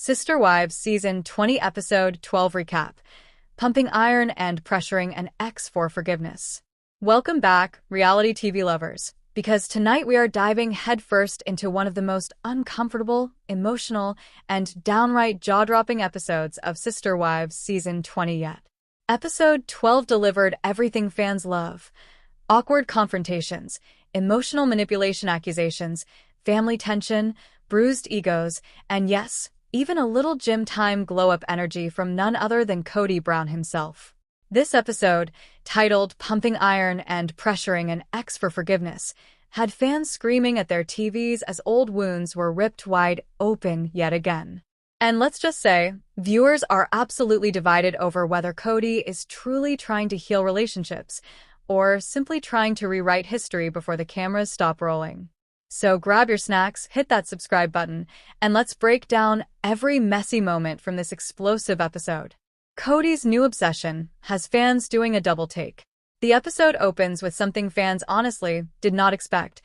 Sister Wives Season 20 Episode 12 Recap: Pumping Iron and Pressuring an Ex for Forgiveness. Welcome back, reality TV lovers, because tonight we are diving headfirst into one of the most uncomfortable, emotional, and downright jaw-dropping episodes of Sister Wives Season 20 yet. Episode 12 delivered everything fans love: awkward confrontations, emotional manipulation accusations, family tension, bruised egos, and yes, even a little gym time glow-up energy from none other than Kody Brown himself. This episode, titled Pumping Iron and Pressuring an Ex for Forgiveness, had fans screaming at their TVs as old wounds were ripped wide open yet again. And let's just say, viewers are absolutely divided over whether Kody is truly trying to heal relationships or simply trying to rewrite history before the cameras stop rolling. So grab your snacks, hit that subscribe button, and let's break down every messy moment from this explosive episode. Kody's new obsession has fans doing a double take. The episode opens with something fans honestly did not expect: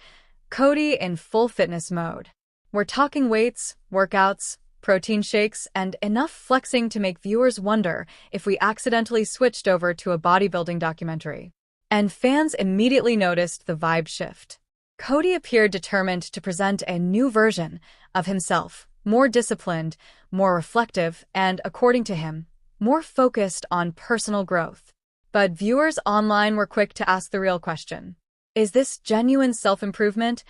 Kody in full fitness mode. We're talking weights, workouts, protein shakes, and enough flexing to make viewers wonder if we accidentally switched over to a bodybuilding documentary. And fans immediately noticed the vibe shift. Kody appeared determined to present a new version of himself, more disciplined, more reflective, and, according to him, more focused on personal growth. But viewers online were quick to ask the real question: is this genuine self-improvement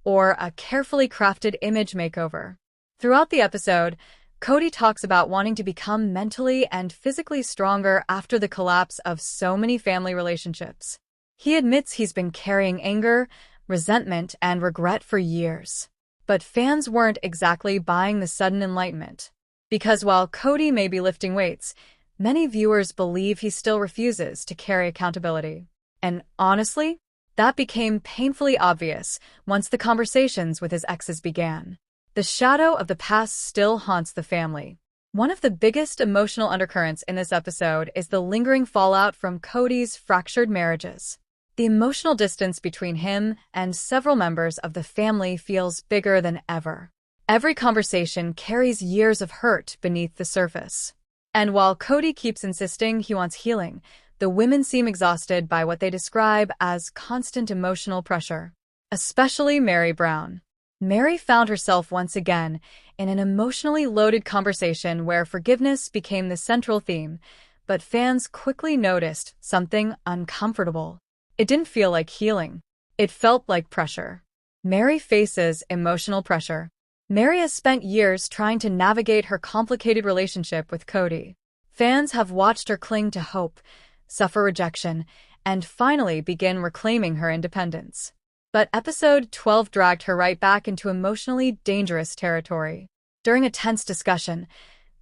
or a carefully crafted image makeover? Throughout the episode, Kody talks about wanting to become mentally and physically stronger after the collapse of so many family relationships. He admits he's been carrying anger, resentment, and regret for years. But fans weren't exactly buying the sudden enlightenment. Because while Kody may be lifting weights, many viewers believe he still refuses to carry accountability. And honestly, that became painfully obvious once the conversations with his exes began. The shadow of the past still haunts the family. One of the biggest emotional undercurrents in this episode is the lingering fallout from Kody's fractured marriages. The emotional distance between him and several members of the family feels bigger than ever. Every conversation carries years of hurt beneath the surface. And while Kody keeps insisting he wants healing, the women seem exhausted by what they describe as constant emotional pressure. Especially Meri Brown. Meri found herself once again in an emotionally loaded conversation where forgiveness became the central theme, but fans quickly noticed something uncomfortable. It didn't feel like healing. It felt like pressure. Meri faces emotional pressure. Meri has spent years trying to navigate her complicated relationship with Kody. Fans have watched her cling to hope, suffer rejection, and finally begin reclaiming her independence. But episode 12 dragged her right back into emotionally dangerous territory. During a tense discussion,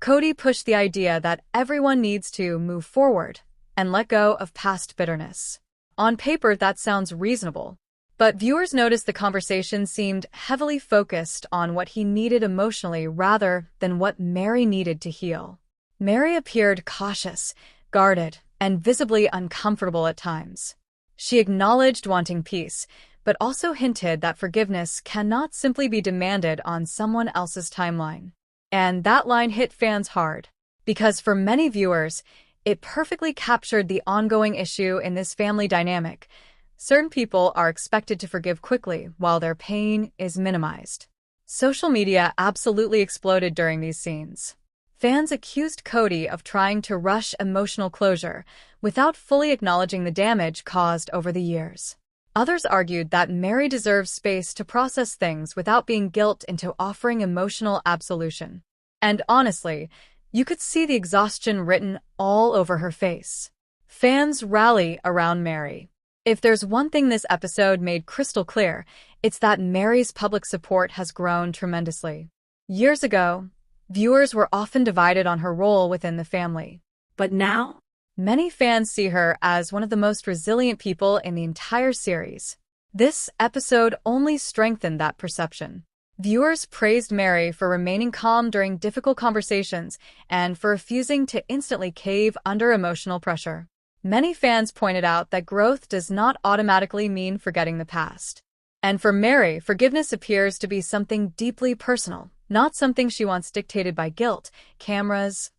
Kody pushed the idea that everyone needs to move forward and let go of past bitterness. On paper, that sounds reasonable, but viewers noticed the conversation seemed heavily focused on what he needed emotionally rather than what Meri needed to heal. Meri appeared cautious, guarded, and visibly uncomfortable at times. She acknowledged wanting peace, but also hinted that forgiveness cannot simply be demanded on someone else's timeline. And that line hit fans hard, because for many viewers, it perfectly captured the ongoing issue in this family dynamic. Certain people are expected to forgive quickly while their pain is minimized. Social media absolutely exploded during these scenes. Fans accused Kody of trying to rush emotional closure without fully acknowledging the damage caused over the years. Others argued that Meri deserves space to process things without being guilt into offering emotional absolution. And honestly, you could see the exhaustion written all over her face. Fans rally around Meri. If there's one thing this episode made crystal clear, it's that Meri's public support has grown tremendously. Years ago, viewers were often divided on her role within the family. But now, many fans see her as one of the most resilient people in the entire series. This episode only strengthened that perception. Viewers praised Meri for remaining calm during difficult conversations and for refusing to instantly cave under emotional pressure. Many fans pointed out that growth does not automatically mean forgetting the past. And for Meri, forgiveness appears to be something deeply personal, not something she wants dictated by guilt, cameras,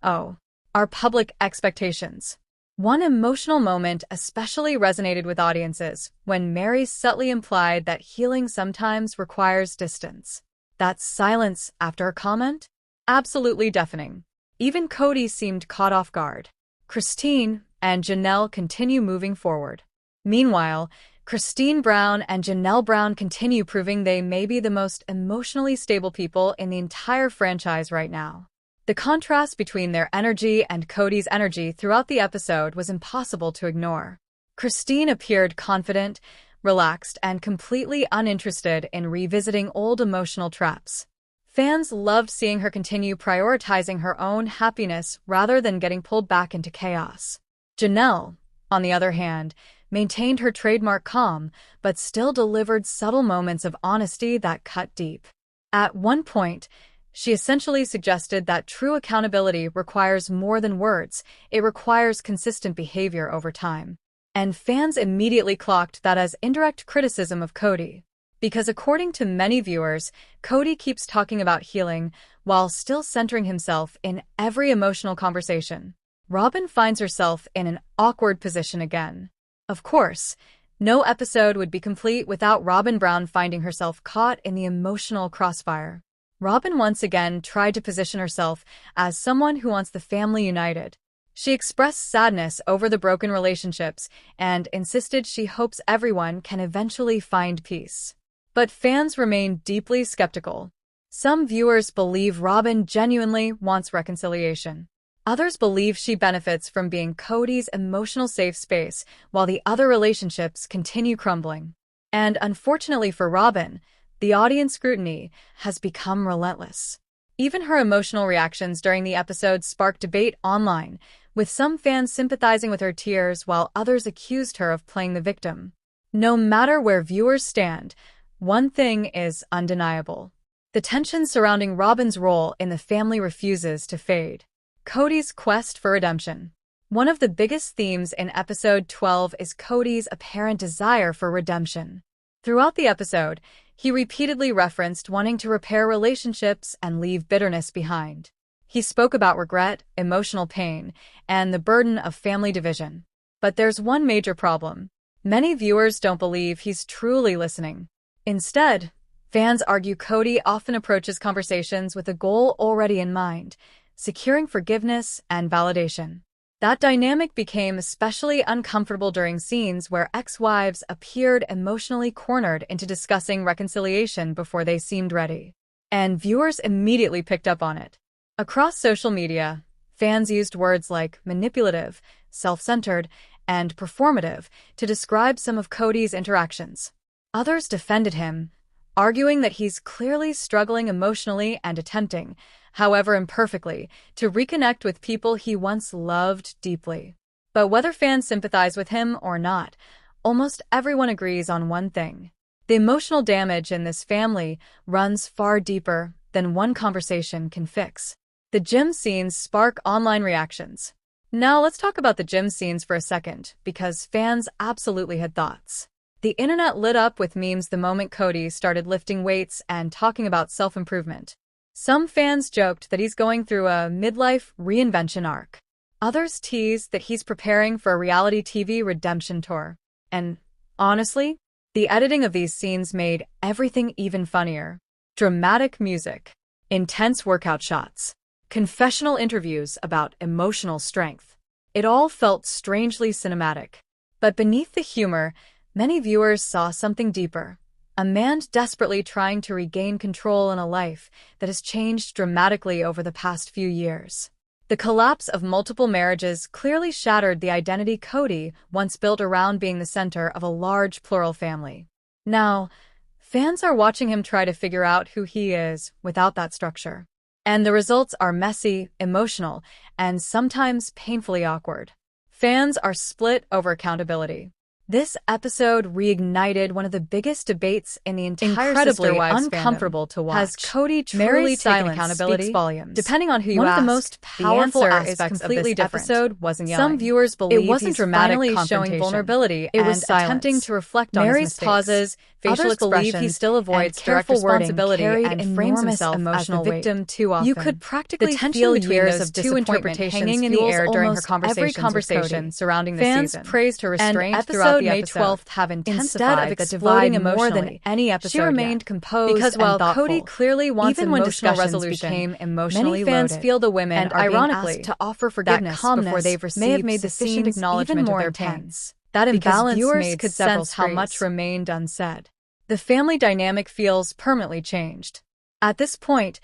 our public expectations. One emotional moment especially resonated with audiences when Mary subtly implied that healing sometimes requires distance. That silence after a comment? Absolutely deafening. Even Cody seemed caught off guard. Christine and Janelle continue moving forward. Meanwhile, Christine Brown and Janelle Brown continue proving they may be the most emotionally stable people in the entire franchise right now. The contrast between their energy and Cody's energy throughout the episode was impossible to ignore. Christine appeared confident, relaxed, and completely uninterested in revisiting old emotional traps. Fans loved seeing her continue prioritizing her own happiness rather than getting pulled back into chaos. Janelle, on the other hand, maintained her trademark calm, but still delivered subtle moments of honesty that cut deep. At one point, she essentially suggested that true accountability requires more than words, it requires consistent behavior over time. And fans immediately clocked that as indirect criticism of Cody. Because according to many viewers, Cody keeps talking about healing while still centering himself in every emotional conversation. Robin finds herself in an awkward position again. Of course, no episode would be complete without Robin Brown finding herself caught in the emotional crossfire. Robin once again tried to position herself as someone who wants the family united. She expressed sadness over the broken relationships and insisted she hopes everyone can eventually find peace. But fans remain deeply skeptical. Some viewers believe Robin genuinely wants reconciliation. Others believe she benefits from being Cody's emotional safe space while the other relationships continue crumbling. And unfortunately for Robin, the audience scrutiny has become relentless. Even her emotional reactions during the episode sparked debate online, with some fans sympathizing with her tears while others accused her of playing the victim. No matter where viewers stand, one thing is undeniable. The tension surrounding Robin's role in the family refuses to fade. Cody's quest for redemption. One of the biggest themes in episode 12 is Cody's apparent desire for redemption. Throughout the episode, he repeatedly referenced wanting to repair relationships and leave bitterness behind. He spoke about regret, emotional pain, and the burden of family division. But there's one major problem. Many viewers don't believe he's truly listening. Instead, fans argue Cody often approaches conversations with a goal already in mind, securing forgiveness and validation. That dynamic became especially uncomfortable during scenes where ex-wives appeared emotionally cornered into discussing reconciliation before they seemed ready. And viewers immediately picked up on it. Across social media, fans used words like manipulative, self-centered, and performative to describe some of Cody's interactions. Others defended him, arguing that he's clearly struggling emotionally and attempting, however imperfectly, to reconnect with people he once loved deeply. But whether fans sympathize with him or not, almost everyone agrees on one thing. The emotional damage in this family runs far deeper than one conversation can fix. The gym scenes spark online reactions. Now let's talk about the gym scenes for a second, because fans absolutely had thoughts. The internet lit up with memes the moment Cody started lifting weights and talking about self-improvement. Some fans joked that he's going through a midlife reinvention arc. Others teased that he's preparing for a reality TV redemption tour. And, honestly, the editing of these scenes made everything even funnier. Dramatic music, intense workout shots, confessional interviews about emotional strength. It all felt strangely cinematic. But beneath the humor, many viewers saw something deeper. A man desperately trying to regain control in a life that has changed dramatically over the past few years. The collapse of multiple marriages clearly shattered the identity Cody once built around being the center of a large plural family. Now, fans are watching him try to figure out who he is without that structure. And the results are messy, emotional, and sometimes painfully awkward. Fans are split over accountability. This episode reignited one of the biggest debates in the entire Sister Wives uncomfortable to watch. Has Cody truly taken accountability? Volumes. Depending on who you ask, one of the most powerful aspects of this episode wasn't yelling. Some viewers believe it wasn't dramatic, showing vulnerability. It was attempting to reflect on Mary's pauses, facial expressions. He still avoids direct responsibility and frames himself emotional as the victim too often. You could practically feel years of two interpretations hanging in the air during her conversation surrounding the season. Fans praised her restraint throughout the episode. May 12th have intensified the divide more than any episode. She remained composed because while Cody clearly wants even emotional resolution, became emotionally many fans loaded. Feel the women and are ironically to offer forgiveness before they've received may have made the sufficient acknowledgement of their pains. That imbalance viewers could sense how much remained unsaid. The family dynamic feels permanently changed. At this point,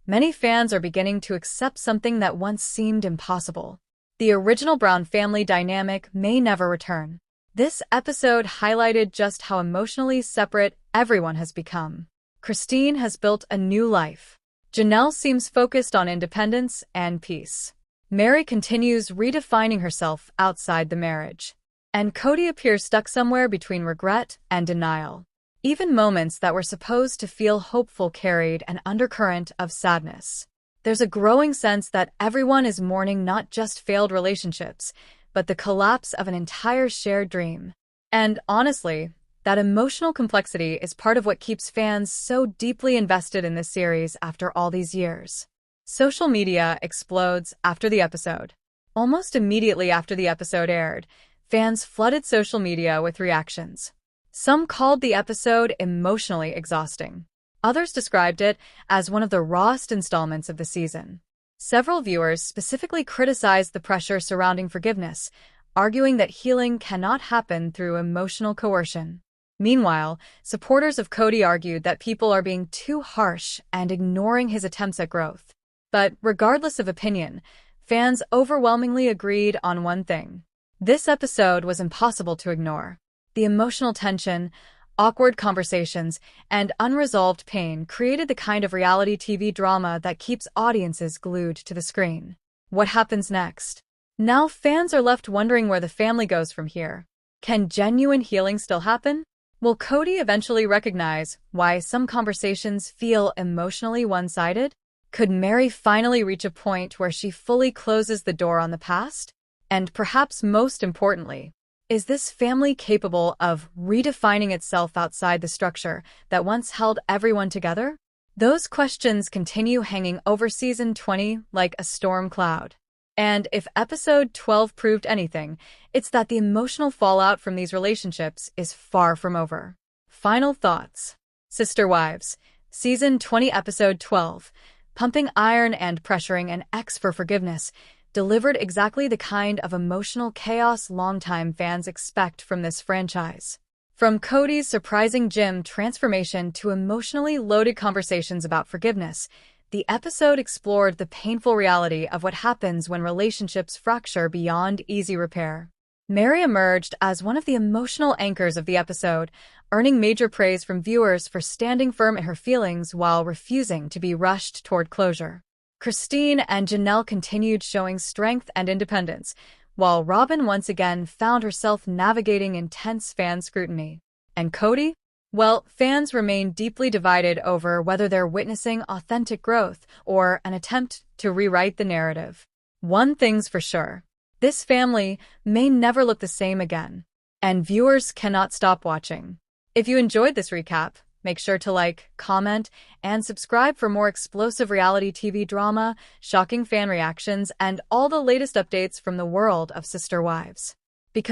many fans are beginning to accept something that once seemed impossible. The original Brown family dynamic may never return. This episode highlighted just how emotionally separate everyone has become. Christine has built a new life. Janelle seems focused on independence and peace. Mary continues redefining herself outside the marriage. And Cody appears stuck somewhere between regret and denial. Even moments that were supposed to feel hopeful carried an undercurrent of sadness. There's a growing sense that everyone is mourning not just failed relationships, but the collapse of an entire shared dream. And honestly, that emotional complexity is part of what keeps fans so deeply invested in this series after all these years. Social media explodes after the episode. Almost immediately after the episode aired, fans flooded social media with reactions. Some called the episode emotionally exhausting. Others described it as one of the rawest installments of the season. Several viewers specifically criticized the pressure surrounding forgiveness, arguing that healing cannot happen through emotional coercion. Meanwhile, supporters of Cody argued that people are being too harsh and ignoring his attempts at growth. But regardless of opinion, fans overwhelmingly agreed on one thing. This episode was impossible to ignore. The emotional tension, awkward conversations, and unresolved pain created the kind of reality TV drama that keeps audiences glued to the screen. What happens next? Now fans are left wondering where the family goes from here. Can genuine healing still happen? Will Cody eventually recognize why some conversations feel emotionally one-sided? Could Mary finally reach a point where she fully closes the door on the past? And perhaps most importantly, is this family capable of redefining itself outside the structure that once held everyone together? Those questions continue hanging over Season 20 like a storm cloud. And if Episode 12 proved anything, it's that the emotional fallout from these relationships is far from over. Final thoughts. Sister Wives, Season 20, Episode 12, Pumping Iron and Pressuring an Ex for Forgiveness, delivered exactly the kind of emotional chaos longtime fans expect from this franchise. From Cody's surprising gym transformation to emotionally loaded conversations about forgiveness, the episode explored the painful reality of what happens when relationships fracture beyond easy repair. Mary emerged as one of the emotional anchors of the episode, earning major praise from viewers for standing firm in her feelings while refusing to be rushed toward closure. Christine and Janelle continued showing strength and independence, while Robin once again found herself navigating intense fan scrutiny. And Cody? Well, fans remain deeply divided over whether they're witnessing authentic growth or an attempt to rewrite the narrative. One thing's for sure, this family may never look the same again, and viewers cannot stop watching. If you enjoyed this recap, make sure to like, comment, and subscribe for more explosive reality TV drama, shocking fan reactions, and all the latest updates from the world of Sister Wives. Because